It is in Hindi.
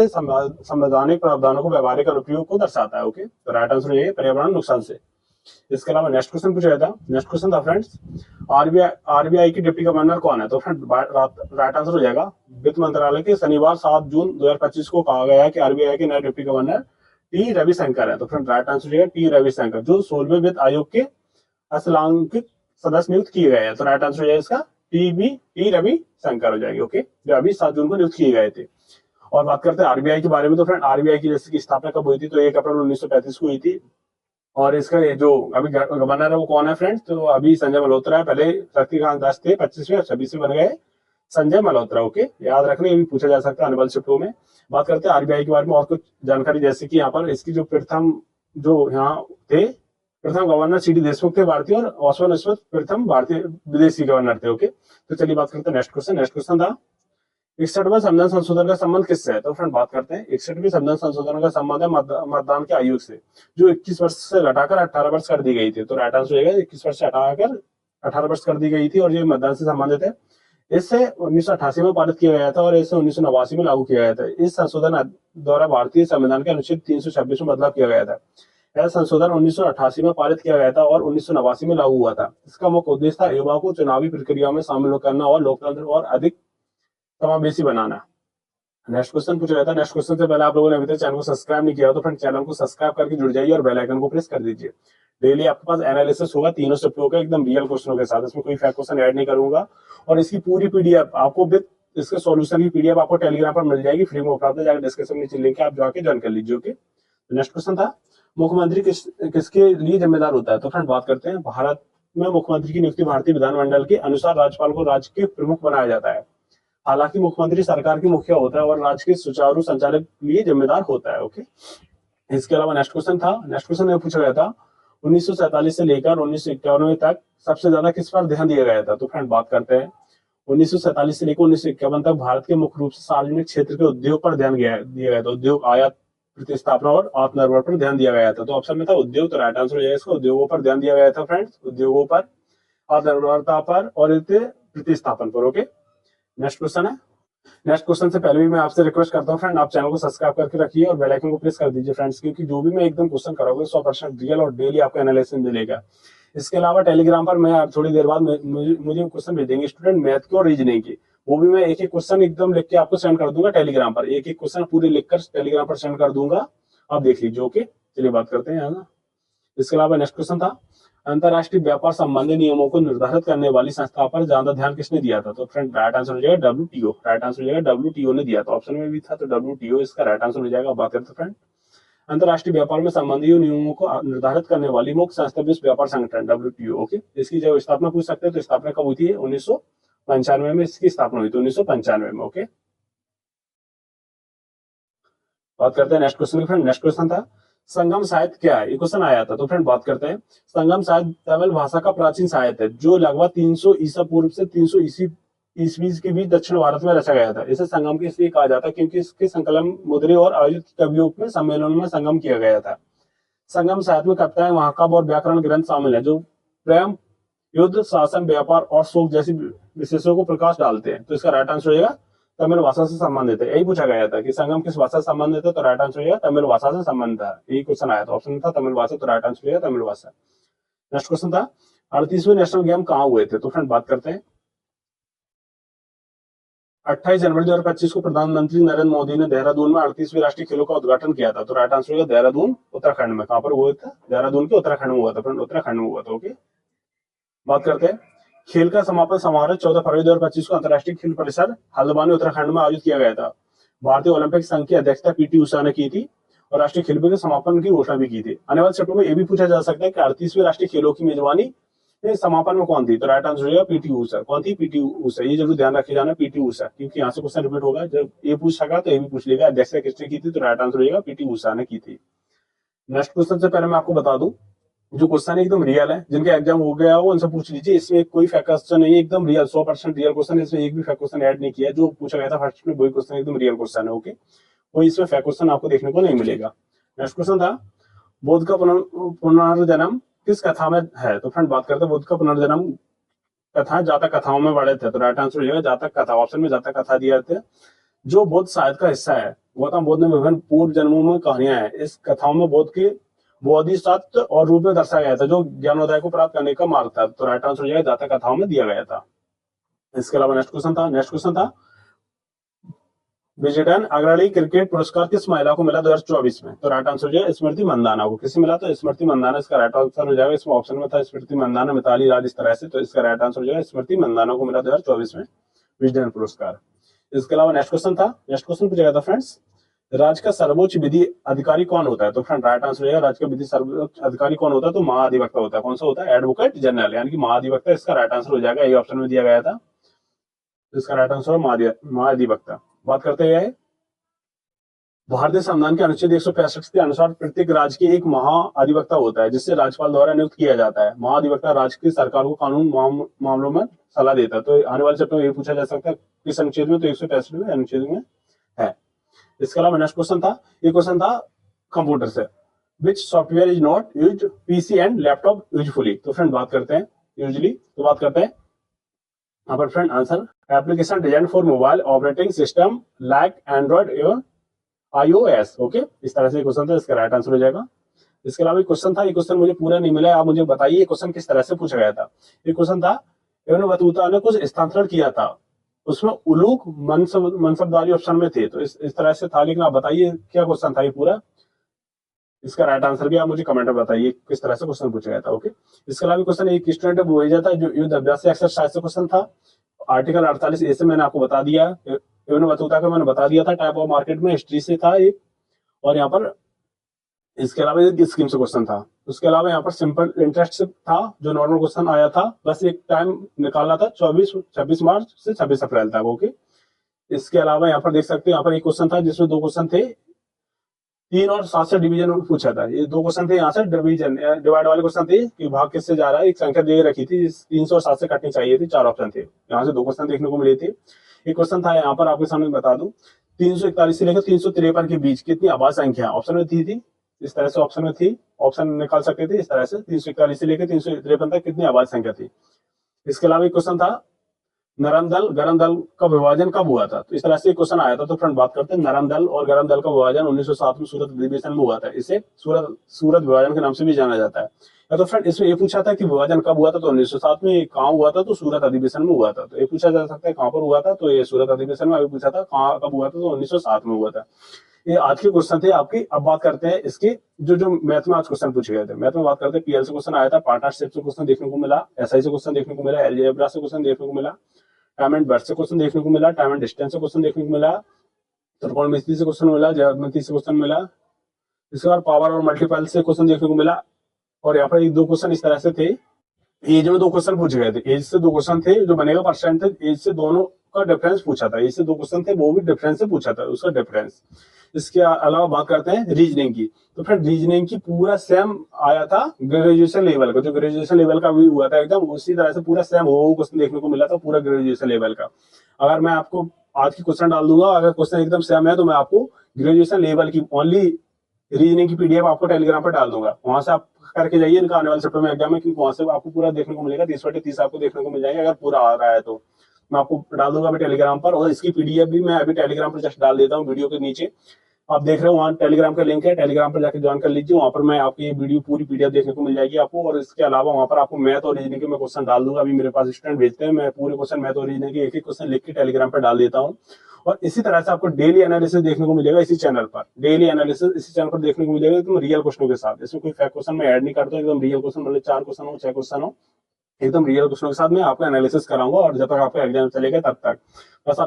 संवैधानिक प्रावधानों को व्यवहारिक अनुप्रयोग को दर्शाता है। ओके, तो राइट आंसर ये पर्यावरण नुकसान से। इसके अलावा नेक्स्ट क्वेश्चन पूछा था, नेक्स्ट क्वेश्चन था फ्रेंड्स, आरबीआई की डिप्टी गवर्नर कौन है? तो फ्रेंड राइट आंसर हो जाएगा वित्त मंत्रालय के शनिवार 7 जून 2025 को कहा गया है कि आरबीआई के नए डिप्टी गवर्नर टी रविशंकर है। तो फ्रेंड राइट आंसर हो जाएगा टी रविशंकर, जो 16वें वित्त आयोग के असंख्यिक सदस्य नियुक्त किए गए हैं। तो राइट आंसर हो जाएगा इसका टी रविशंकर हो जाएगी। ओके, जो अभी 7 जून को नियुक्त किए गए थे। और बात करते हैं आरबीआई के बारे में, तो फ्रेंड आरबीआई की जैसे की स्थापना कब हुई थी? तो 1 अप्रैल 1935 को हुई थी। और इसका जो अभी गवर्नर है वो कौन है फ्रेंड्स? तो अभी संजय मल्होत्रा है, पहले शक्तिकांत दास थे, 25वें और 26वें बन गए संजय मल्होत्रा। ओके, याद रखने, ये भी पूछा जा सकता है आने वाले शिफ्टों में। बात करते हैं आरबीआई के बारे में और कुछ जानकारी, जैसे कि यहाँ पर इसकी जो यहाँ थे प्रथम गवर्नर सीडी देशमुख थे भारतीय, और ओसवाल अश्वथ प्रथम भारतीय विदेशी गवर्नर थे। ओके, तो चलिए बात करते हैं नेक्स्ट क्वेश्चन। नेक्स्ट क्वेश्चन था 61वें संविधान संशोधन का संबंध किससे है? तो फ्रेंड बात करते हैं 61वें संविधान संशोधन का संबंध है मतदान के आयु से, जो 21 वर्ष से घटाकर 18 वर्ष कर दी गई थी। तो राइट आंसर होगा 21 वर्ष से हटाकर 18 वर्ष कर दी गई थी, और ये मतदान से संबंधित है। इससे 1988 में पारित किया गया था और इसे 1989 में लागू किया गया था। इस संशोधन द्वारा भारतीय संविधान के अनुच्छेद 326 में बदलाव किया गया था। यह संशोधन 1988 में पारित किया गया था और 1989 में लागू हुआ था। इसका मुख्य उद्देश्य था युवाओं को चुनावी प्रक्रिया में शामिल करना और लोकतंत्र और अधिक समावेशी बनाना। नेक्स्ट क्वेश्चन पूछा गया था। नेक्स्ट क्वेश्चन से पहले आप लोगों ने अभी तक चैनल को सब्सक्राइब नहीं किया तो फ्रेंड चैनल को सब्सक्राइब करके जुड़ जाइए और बेल आइकन को प्रेस कर दीजिए। डेली आपके पास एनालिसिस होगा तीनों स्टेपों का, एकदम रियल क्वेश्चनों के साथ। इसमें कोई फैक्ट क्वेश्चन ऐड नहीं करूंगा, और इसकी पूरी पीडीएफ आपको विद इसके सॉल्यूशन की पीडीएफ आपको टेलीग्राम पर मिल जाएगी, फ्री में उपलब्ध है। जाकर डिस्क्रिप्शन में नीचे लिंक है, आप जाके ज्वाइन कर लीजिए। ओके, नेक्स्ट क्वेश्चन था मुख्यमंत्री किसके लिए जिम्मेदार होता है? तो फ्रेंड बात करते हैं भारत में मुख्यमंत्री की नियुक्ति भारतीय विधानमंडल के अनुसार राज्यपाल को राज्य के प्रमुख बनाया जाता है। हालांकि मुख्यमंत्री सरकार की मुखिया होता है और राज्य के सुचारू संचालन के लिए जिम्मेदार होता है। ओके, इसके अलावा नेक्स्ट क्वेश्चन था। नेक्स्ट क्वेश्चन में पूछा गया था 1947 से लेकर 1991 तक सबसे ज्यादा किस पर ध्यान दिया गया था? तो फ्रेंड बात करते हैं 1947 से लेकर 1951 तक भारत के मुख्य रूप से सार्वजनिक क्षेत्र के उद्योग पर ध्यान दिया गया था। उद्योग, आयात, प्रतिस्थापना और आत्मनिर्भर पर ध्यान दिया गया था। तो ऑप्शन में था उद्योग, तो राइट आंसर हो जाएगा इसका उद्योगों पर ध्यान दिया गया था फ्रेंड्स, उद्योगों पर, आत्मनिर्भरता पर और प्रतिस्थापन पर। ओके, नेक्स्ट क्वेश्चन है। नेक्स्ट क्वेश्चन से पहले भी मैं आपसे रिक्वेस्ट करता हूं फ्रेंड, आप चैनल को सब्सक्राइब करके रखिए और बेल आइकन को प्रेस कर दीजिए फ्रेंड्स, क्योंकि जो भी मैं एकदम क्वेश्चन कराऊंगा 100% रियल और डेली आपको एनालिसिस मिलेगा। इसके अलावा टेलीग्राम पर मैं थोड़ी देर बाद मुझे क्वेश्चन भेजेंगे स्टूडेंट मैथ के और रीजनिंग की, वो भी मैं एक एक क्वेश्चन एकदम लिख के आपको सेंड कर दूंगा टेलीग्राम पर, एक एक क्वेश्चन पूरे लिखकर टेलीग्राम पर सेंड कर दूंगा, आप देख लीजिए। ओके, चलिए बात करते हैं ना। इसके अलावा नेक्स्ट क्वेश्चन था अंतरराष्ट्रीय व्यापार संबंधी नियमों को निर्धारित करने वाली संस्था पर ज्यादा ध्यान किसने दिया था? तो फ्रेंड राइट आंसर हो जाएगा डब्ल्यूटीओ, राइट आंसर हो जाएगा डब्ल्यूटीओ ने दिया था। ऑप्शन में भी था तो डब्ल्यूटीओ इसका राइट आंसर हो जाएगा। बात करते फ्रेंड अंतरराष्ट्रीय व्यापार में संबंधी नियमों को निर्धारित करने वाली मुख्य संस्था विश्व व्यापार संगठन डब्ल्यूटीओ। ओके, इसकी जब स्थापना पूछ सकते हैं तो स्थापना कब हुई थी? 1995 में इसकी स्थापना हुई थी, 1995 में। ओके, बात करते हैं नेक्स्ट क्वेश्चन की फ्रेंड। नेक्स्ट क्वेश्चन था संगम साहित्य क्या है? ये क्वेश्चन आया था। तो फ्रेंड बात करते हैं संगम साहित्य तमिल भाषा का प्राचीन साहित्य है, जो लगभग 300 ईसा पूर्व से 300 ईस्वी के बीच दक्षिण भारत में रचा गया था। इसे संगम के इसलिए कहा जाता है क्योंकि इसके संकलन मुद्रे और आयोजित कवियों में सम्मेलन में संगम किया गया था। संगम साहित्य में कविताएं, महाकाव्य और व्याकरण ग्रंथ शामिल है, जो प्रेम, युद्ध, शासन, व्यापार और शोक जैसी विशेषों को प्रकाश डालते हैं। तो इसका राइट आंसर हो जाएगा तमिल भाषा से संबंधित है। यही पूछा गया था कि संगम किस भाषा से संबंधित है, तो राइट आंसर हो जाएगा तमिल भाषा से संबंधित है। यही क्वेश्चन आया था, ऑप्शन में था तमिल भाषा, तो राइट आंसर हो जाएगा तमिल भाषा। नेक्स्ट क्वेश्चन था 38वें नेशनल गेम कहाँ हुए थे? तो फ्रेंड बात करते हैं 28 जनवरी 2025 को प्रधानमंत्री नरेंद्र मोदी ने देहरादून में 38वें राष्ट्रीय खेलों का उद्घाटन किया था। तो राइट आंसर होगा देहरादून, उत्तराखंड में। कहां पर हुआ था? देहरादून के उत्तराखंड में हुआ था फ्रेंड, उत्तराखंड में हुआ था। ओके, बात करते हैं खेल का समापन समारोह 14 फरवरी 2025 को अंतर्राष्ट्रीय खेल परिसर हल्द्वानी उत्तराखंड में आयोजित किया गया था। भारतीय ओलंपिक संघ की अध्यक्षता पीटी उषा ने की थी और राष्ट्रीय खेलों के समापन की घोषणा भी की थी। आने वाले चैप्टर में यह भी पूछा जा सकता है कि 38वें राष्ट्रीय खेलों की मेजबानी समापन में कौन थी? तो राइट आंसर होगा पीटी उषा। कौन थी? पीटी उषा। ये जरूर ध्यान रखे जाना, पीटी उषा, क्योंकि यहाँ से क्वेश्चन रिपीट होगा। जब ये पूछ सका तो ये भी पूछ लेगा अध्यक्षता किसने की थी, तो राइट आंसर होगा पीटी उषा ने की थी। नेक्स्ट क्वेश्चन से पहले मैं आपको बता दूं, जो क्वेश्चन एकदम रियल है, जिनके एग्जाम हो गया वो उनसे पूछ लीजिए। इसमें कोई फैक्ट क्वेश्चन नहीं है, एकदम रियल 100% रियल क्वेश्चन है। इसमें एक भी फैक्ट क्वेश्चन ऐड नहीं किया, जो पूछा गया था फर्स्ट में वही क्वेश्चन एकदम रियल क्वेश्चन है। ओके, कोई इसमें फैक्ट क्वेश्चन आपको देखने को नहीं मिलेगा। नेक्स्ट क्वेश्चन था बुद्ध का पुनर्जन्म किस कथा में है? तो फ्रेंड बात करते हैं बुद्ध का पुनर्जन्म कथा जातक कथाओं में बड़े थे। तो राइट आंसर हो जाएगा जातक कथा। ऑप्शन में जातक कथा दिया थे, जो बौद्ध साहित्य का हिस्सा है। गौतम बुद्ध ने विभिन्न पूर्व जन्मों में कहानियां हैं। इस कथाओं में बुद्ध की बोधिसत्व और रूप में दर्शाया गया था, जो ज्ञानोदय को प्राप्त करने का मार्ग था। तो राइट आंसर हो जाएगा दाता कथाओं में दिया गया था। इसके अलावा नेक्स्ट क्वेश्चन था विजेटन अग्रणी क्रिकेट पुरस्कार किस महिला को मिला 2024 में? तो राइट आंसर हो जाएगा स्मृति मंदाना को। किसे मिला? तो स्मृति मंदाना इसका राइट आंसर हो जाएगा। इसमें ऑप्शन में था स्मृति मंदाना, मिताली राज, इस तरह से। तो इसका राइट आंसर हो जाएगा स्मृति मंदाना को मिला 2024 में विजेटन पुरस्कार। इसके अलावा नेक्स्ट क्वेश्चन पूछा गया था फ्रेंड्स, राज्य का सर्वोच्च विधि अधिकारी कौन होता है? तो फ्रेंड राइट आंसर हो जाएगा राज्य का विधि सर्वोच्च अधिकारी कौन होता है? तो महाधिवक्ता होता है। कौन सा होता है? एडवोकेट जनरल, यानी कि महाधिवक्ता इसका राइट आंसर हो जाएगा। ये ऑप्शन में दिया गया था, इसका राइट आंसर महाधिवक्ता। बात करते हैं भारतीय संविधान के अनुच्छेद 165 के अनुसार प्रत्येक राज्य के एक महाधिवक्ता होता है, जिससे राज्यपाल द्वारा नियुक्त किया जाता है। महाधिवक्ता राज्य की सरकार को कानून मामलों में सलाह देता है। तो आने वाले चैप्टर में ये पूछा जा सकता है किस अनुच्छेद में? तो 165 अनुच्छेद में है। इसके अलावा नेक्स्ट क्वेश्चन था कंप्यूटर से, which software is not used PC and laptop usefully? तो फ्रेंड बात करते हैं यूजली, तो बात करते हैं यहाँ पर friend answer, application design for mobile operating system like Android एवं iOS। ओके, इस तरह से क्वेश्चन था, इसका राइट आंसर हो जाएगा। इसके अलावा क्वेश्चन था, ये क्वेश्चन मुझे पूरा नहीं मिला, आप मुझे बताइए ये क्वेश्चन किस तरह से पूछा गया था। ये क्वेश्चन था इब्न बतूता ने कुछ स्थानांतरण किया था, उसमें उलूक मनसबदारी ऑप्शन में थे। तो इस तरह से था, लेकिन आप बताइए क्या क्वेश्चन था ये पूरा। इसका राइट आंसर भी आप मुझे कमेंट में बताइए किस तरह से क्वेश्चन पूछा गया था। ओके, इसके अलावा क्वेश्चन एक स्टूडेंट भेजा था जो युद्ध अभ्यास एक्सरसाइज से क्वेश्चन था। आर्टिकल 48 ए से मैंने आपको बता दिया, इब्न बतूता का मैंने बता दिया था, टाइप ऑफ मार्केट में हिस्ट्री से था एक, और यहाँ पर इसके अलावा स्कीम से क्वेश्चन था। उसके अलावा यहाँ पर सिंपल इंटरेस्ट से था, जो नॉर्मल क्वेश्चन आया था, बस एक टाइम निकालना था 26 मार्च से 26 अप्रैल तक। ओके, इसके अलावा यहाँ पर देख सकते हैं, यहाँ पर एक क्वेश्चन था जिसमें 2 क्वेश्चन थे, 3 और 7 से डिवीजन पूछा था। ये 2 क्वेश्चन थे यहाँ से डिवीजन डिवाइड वाले क्वेश्चन थे कि भाग किससे जा रहा है, एक संख्या दे रखी थी 300 और 7 से कटनी चाहिए थी, 4 ऑप्शन थे, यहाँ से 2 क्वेश्चन देखने को मिले थे। एक क्वेश्चन था यहाँ पर आपके सामने बता दूं, 341 से लेकर 353 के बीच कितनी आबाद संख्या ऑप्शन में थी, इस तरह से ऑप्शन में थी, ऑप्शन निकाल सकते थे इस तरह से, 341 से लेकर 353 तक कितनी आबाद संख्या थी। इसके अलावा एक क्वेश्चन था नरम दल गरम दल का विभाजन कब हुआ था? तो इस तरह से क्वेश्चन आया था। तो फ्रेंड बात करते हैं नरम दल और गरम दल का विभाजन 1907 में सूरत अधिवेशन में हुआ था। इसे सूरत विभाजन के नाम से भी जाना जाता है। तो फ्रेंड इसमें ये पूछा था कि विभाजन कब हुआ था, तो 1907 में। कहाँ हुआ था? तो सूरत अधिवेशन में हुआ था। तो ये पूछा जा सकता है कहाँ पर हुआ था, तो ये सूरत अधिवेशन में। अभी पूछा था कहाँ कब हुआ था, तो 1907 में हुआ था। ये आज के क्वेश्चन थे आपकी। अब बात करते हैं इसके जो मैथ में आज क्वेश्चन पूछे गए थे। मैथ में बात करते हैं, पीएल से क्वेश्चन आया था, पार्टनरशिप से क्वेश्चन देखने को मिला, एसआई से क्वेश्चन देखने को मिला, अलजेब्रा से क्वेश्चन देखने को मिला, टाइम एंड बर्थ से क्वेश्चन देखने को मिला, टाइम एंड डिस्टेंस से क्वेश्चन देखने को मिला, त्रिकोणमिति से क्वेश्चन मिला, ज्यामिति से क्वेश्चन मिला। इसके बाद पावर और मल्टीपल से क्वेश्चन देखने को मिला। और यहाँ पर 2 क्वेश्चन इस तरह से थे, एज में 2 क्वेश्चन पूछे गए थे, एज से 2 क्वेश्चन थे, जो बनेगा परसेंट थे, एज से दोनों का डिफरेंस पूछा था। एज से 2 क्वेश्चन थे, वो भी डिफरेंस से पूछा था, उसका डिफरेंस। इसके अलावा बात करते हैं रीजनिंग की। तो फिर रीजनिंग की पूरा सेम आया था ग्रेजुएशन लेवल का, जो ग्रेजुएशन लेवल का भी हुआ था एकदम उसी तरह से पूरा सेम वो क्वेश्चन देखने को मिला था, पूरा ग्रेजुएशन लेवल का। अगर मैं आपको आज की क्वेश्चन डाल दूंगा, अगर क्वेश्चन एकदम सेम है, तो मैं आपको ग्रेजुएशन लेवल की ओनली रीजनिंग की पीडीएफ आपको टेलीग्राम पर डाल दूंगा, वहां से आप करके जाइए। इनका आने वाले चैप्टर में एग्जाम है, क्योंकि वहां से आपको पूरा देखने को मिलेगा, 30/30 आपको देखने को मिल जाएगा। अगर पूरा आ रहा है तो मैं आपको डाल दूंगा अभी टेलीग्राम पर, और इसकी पीडीएफ भी मैं अभी टेलीग्राम पर जस्ट डाल देता हूँ वीडियो के नीचे। आप देख रहे हो वहाँ टेलीग्राम का लिंक है, टेलीग्राम पर जाकर ज्वाइन कर लीजिए। वहाँ पर मैं आपकी ये वीडियो पूरी पीडीएफ देखने को मिल जाएगी आपको। और इसके अलावा वहाँ पर आपको मैथ और रीजनिंग के मैं क्वेश्चन डाल दूंगा। अभी मेरे पास स्टूडेंट भेजते हैं, मैं पूरे क्वेश्चन मैथ और रीजनिंग के एक क्वेश्चन लिख के टेलीग्राम पर डाल देता हूँ। और इसी तरह से आपको डेली एनालिसिस देखने को मिलेगा इसी चैनल पर, डेली एनालिसिस इसी चैनल पर देखने को मिलेगा, एकदम रियल क्वेश्चनों के साथ। इसमें कोई फैक्ट क्वेश्चन मैं ऐड नहीं करता, एकदम रियल क्वेश्चन, मतलब 4 क्वेश्चन हो 6 क्वेश्चन हो, एकदम रियल क्वेश्चनों के साथ मैं आपको एनालिसिस कराऊंगा। और जब तक आपका एग्जाम चलेगा तब तक बस आप